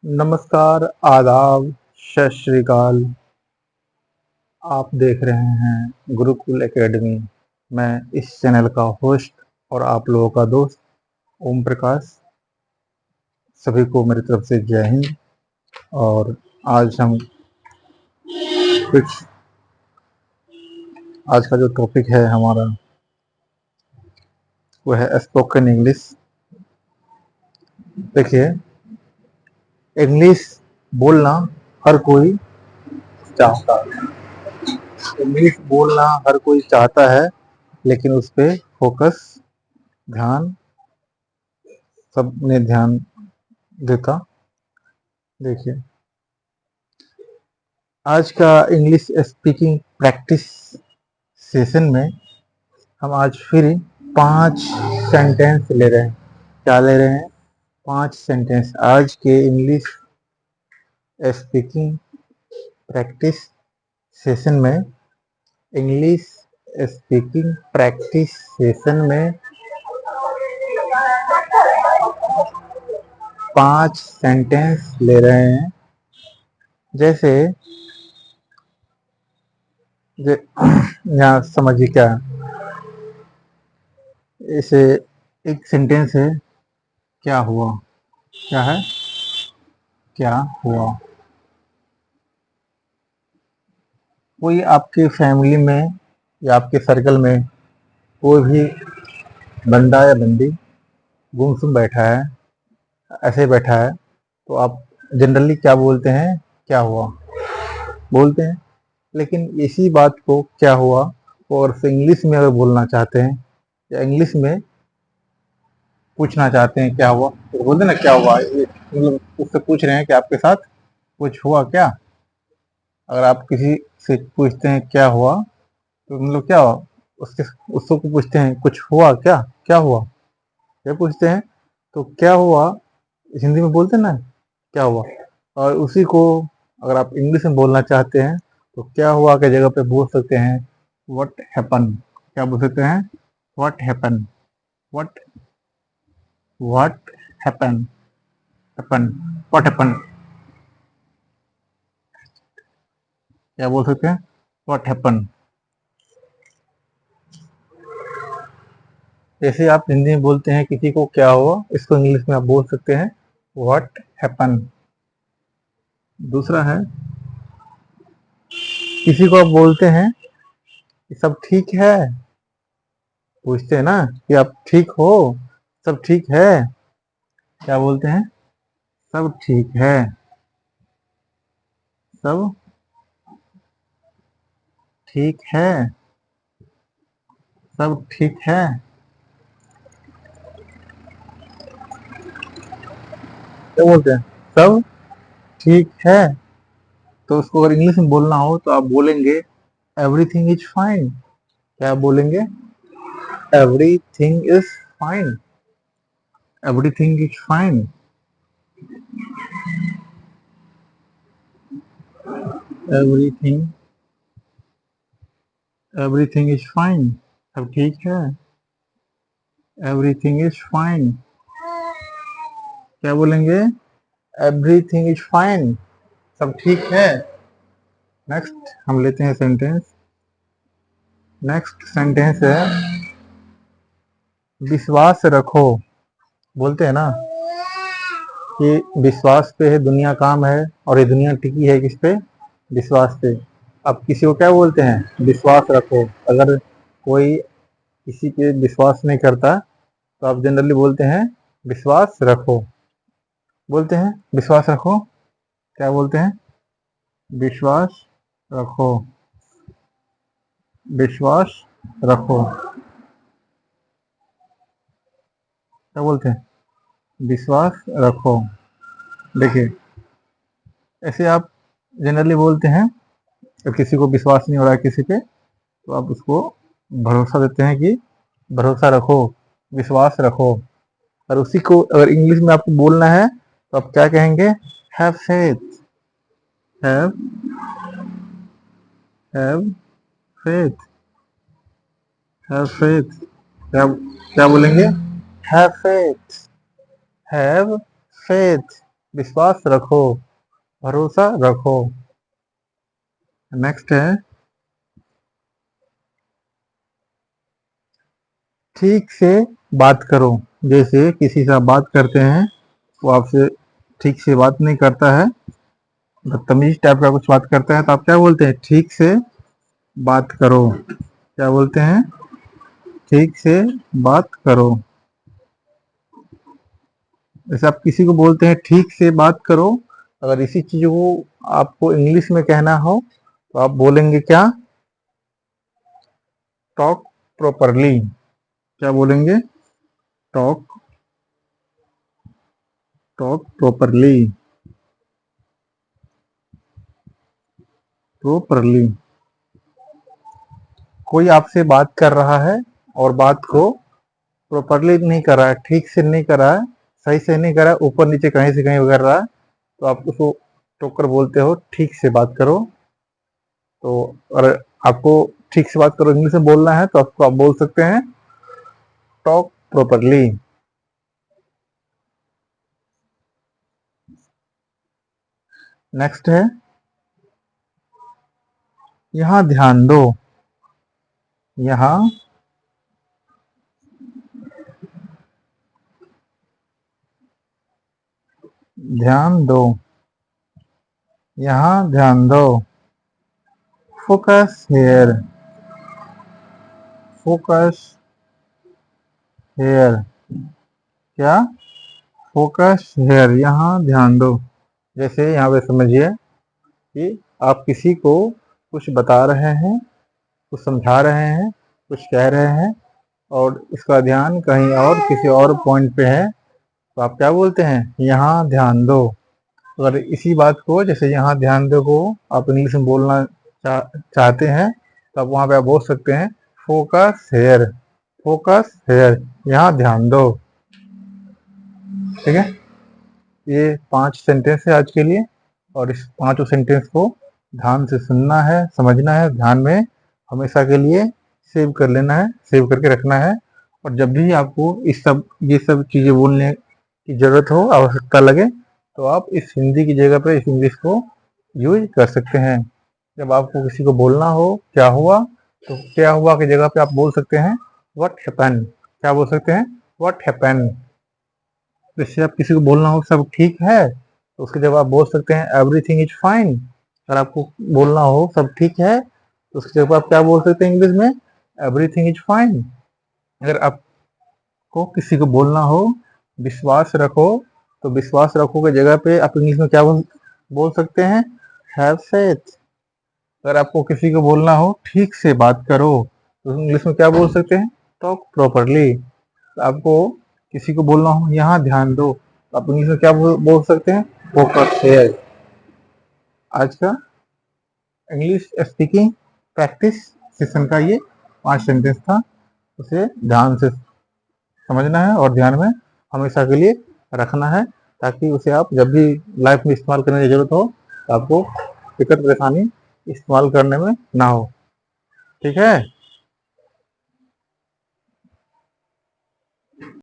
नमस्कार, आदाब, सत श्री अकाल। आप देख रहे हैं गुरुकुल एकेडमी। मैं इस चैनल का होस्ट और आप लोगों का दोस्त ओम प्रकाश। सभी को मेरी तरफ से जय हिंद। और आज आज का जो टॉपिक है हमारा वो है स्पोकन इंग्लिश। देखिए, इंग्लिश बोलना हर कोई चाहता है। इंग्लिश बोलना हर कोई चाहता है, लेकिन उस पे फोकस, ध्यान सबने ध्यान देता। देखिए, आज का इंग्लिश स्पीकिंग प्रैक्टिस सेशन में हम आज फिर 5 सेंटेंस ले रहे हैं। क्या ले रहे हैं? 5 सेंटेंस। आज के इंग्लिश स्पीकिंग प्रैक्टिस सेशन में, इंग्लिश स्पीकिंग प्रैक्टिस सेशन में 5 सेंटेंस ले रहे हैं। जैसे यहाँ समझिए क्या है। इसे एक सेंटेंस है, क्या हुआ। क्या है? क्या हुआ। कोई आपके फैमिली में या आपके सर्कल में कोई भी बंदा या बंदी गुमसुम बैठा है, ऐसे बैठा है, तो आप जनरली क्या बोलते हैं? क्या हुआ बोलते हैं। लेकिन इसी बात को क्या हुआ और इंग्लिश में अगर बोलना चाहते हैं या इंग्लिश में पूछना चाहते हैं क्या हुआ, तो बोलते हैं ना क्या हुआ। मतलब उससे पूछ रहे हैं कि आपके साथ कुछ हुआ क्या। अगर आप किसी से पूछते हैं क्या हुआ, तो मतलब क्या हुआ, उसके उसको पूछते हैं कुछ हुआ क्या, क्या हुआ, क्या पूछते हैं। तो क्या हुआ हिंदी में बोलते हैं ना क्या हुआ। और उसी को अगर आप इंग्लिश में बोलना चाहते हैं तो क्या हुआ के जगह पे बोल सकते हैं व्हाट हैपन। क्या बोल सकते हैं? What happen. What what happen. Happen. What happen. क्या बोल सकते हैं? What happen. जैसे आप हिंदी में बोलते हैं किसी को क्या हुआ, इसको इंग्लिश में आप बोल सकते हैं व्हाट हैपन। दूसरा है, किसी को आप बोलते हैं कि सब ठीक है। पूछते हैं ना कि आप ठीक हो, सब ठीक है। क्या बोलते हैं? सब ठीक है। सब ठीक है। सब ठीक है। क्या बोलते हैं? सब ठीक है। तो उसको अगर इंग्लिश में बोलना हो तो आप बोलेंगे एवरीथिंग इज फाइन। क्या बोलेंगे? Everything is fine. Everything is fine. Everything everything is fine. सब ठीक है। Everything is fine. क्या बोलेंगे? Everything is fine. सब ठीक है। नेक्स्ट हम लेते हैं सेंटेंस। नेक्स्ट सेंटेंस है विश्वास रखो। बोलते हैं ना कि विश्वास पे है दुनिया काम है, और ये दुनिया टिकी है किस पे? विश्वास पे। अब किसी को क्या बोलते हैं? विश्वास रखो। अगर कोई किसी पे विश्वास नहीं करता तो आप जनरली बोलते हैं विश्वास रखो। बोलते हैं विश्वास रखो। क्या बोलते हैं? विश्वास रखो। विश्वास रखो। क्या बोलते हैं? विश्वास रखो। देखिए, ऐसे आप जनरली बोलते हैं जब किसी को विश्वास नहीं हो रहा है किसी पे, तो आप उसको भरोसा देते हैं कि भरोसा रखो, विश्वास रखो। और उसी को अगर इंग्लिश में आपको बोलना है तो आप क्या कहेंगे? Have faith. Have have faith. Have faith. क्या क्या बोलेंगे? हैव फेथ, हैव फेथ, विश्वास रखो, भरोसा रखो। नेक्स्ट है ठीक से बात करो। जैसे किसी से आप बात करते हैं, वो आपसे ठीक से बात नहीं करता है, बदतमीज टाइप का कुछ बात करता है, तो आप क्या बोलते हैं? ठीक से बात करो। क्या बोलते हैं? ठीक से बात करो। जैसे आप किसी को बोलते हैं ठीक से बात करो, अगर इसी चीज को आपको इंग्लिश में कहना हो तो आप बोलेंगे क्या? Talk properly. क्या बोलेंगे? Talk talk properly, properly. कोई आपसे बात कर रहा है और बात को प्रॉपरली नहीं कर रहा है, ठीक से नहीं कर रहा है, सही से नहीं कर रहा है, ऊपर नीचे कहीं से कहीं कर रहा है, तो आप उसको टोकर बोलते हो ठीक से बात करो। तो अगर आपको ठीक से बात करो इंग्लिश में बोलना है तो आपको आप बोल सकते हैं टॉक प्रॉपरली। नेक्स्ट है यहाँ ध्यान दो। यहाँ ध्यान दो, यहाँ ध्यान दो। Focus here, focus here. क्या? फोकस हेयर, यहाँ ध्यान दो। जैसे यहाँ पे समझिए कि आप किसी को कुछ बता रहे हैं, कुछ समझा रहे हैं, कुछ कह रहे हैं और उसका ध्यान कहीं और किसी और पॉइंट पे है, तो आप क्या बोलते हैं? यहाँ ध्यान दो। अगर इसी बात को जैसे यहाँ ध्यान दो को आप इंग्लिश में बोलना चाहते हैं तो आप वहाँ पे आप बोल सकते हैं फोकस हेयर, फोकस हेयर, यहाँ ध्यान दो। ठीक है, ये 5 सेंटेंस है आज के लिए और इस 5 सेंटेंस को ध्यान से सुनना है, समझना है, ध्यान में हमेशा के लिए सेव कर लेना है, सेव करके रखना है। और जब भी आपको ये सब चीज़ें बोलने की ज़रूरत हो, आवश्यकता लगे, तो आप इस हिंदी की जगह पे इस इंग्लिश को यूज कर सकते हैं। जब आपको किसी को बोलना हो क्या हुआ, तो क्या हुआ की जगह पे आप बोल सकते हैं व्हाट हैपेंड। क्या बोल सकते हैं? What happened. जैसे आप किसी को बोलना हो सब ठीक है, तो उसके जब आप बोल सकते हैं एवरीथिंग इज फाइन। अगर आपको बोलना हो सब ठीक है, तो उसके जब आप क्या बोल सकते हैं इंग्लिश में? Everything is fine. अगर आपको किसी को बोलना हो विश्वास रखो, तो विश्वास रखो की जगह पे आप इंग्लिश में क्या बोल सकते हैं? Have faith. अगर आपको किसी को बोलना हो ठीक से बात करो, तो इंग्लिश में क्या बोल सकते हैं? Talk properly. आपको किसी को बोलना हो यहाँ ध्यान दो, तो आप इंग्लिश में क्या बोल सकते हैं? Focus here. आज का इंग्लिश स्पीकिंग प्रैक्टिस सेशन का ये 5 सेंटेंस था, उसे ध्यान से समझना है और ध्यान में हमेशा के लिए रखना है, ताकि उसे आप जब भी लाइफ में इस्तेमाल करने की जरूरत हो तो आपको दिक्कत परेशानी इस्तेमाल करने में ना हो। ठीक है।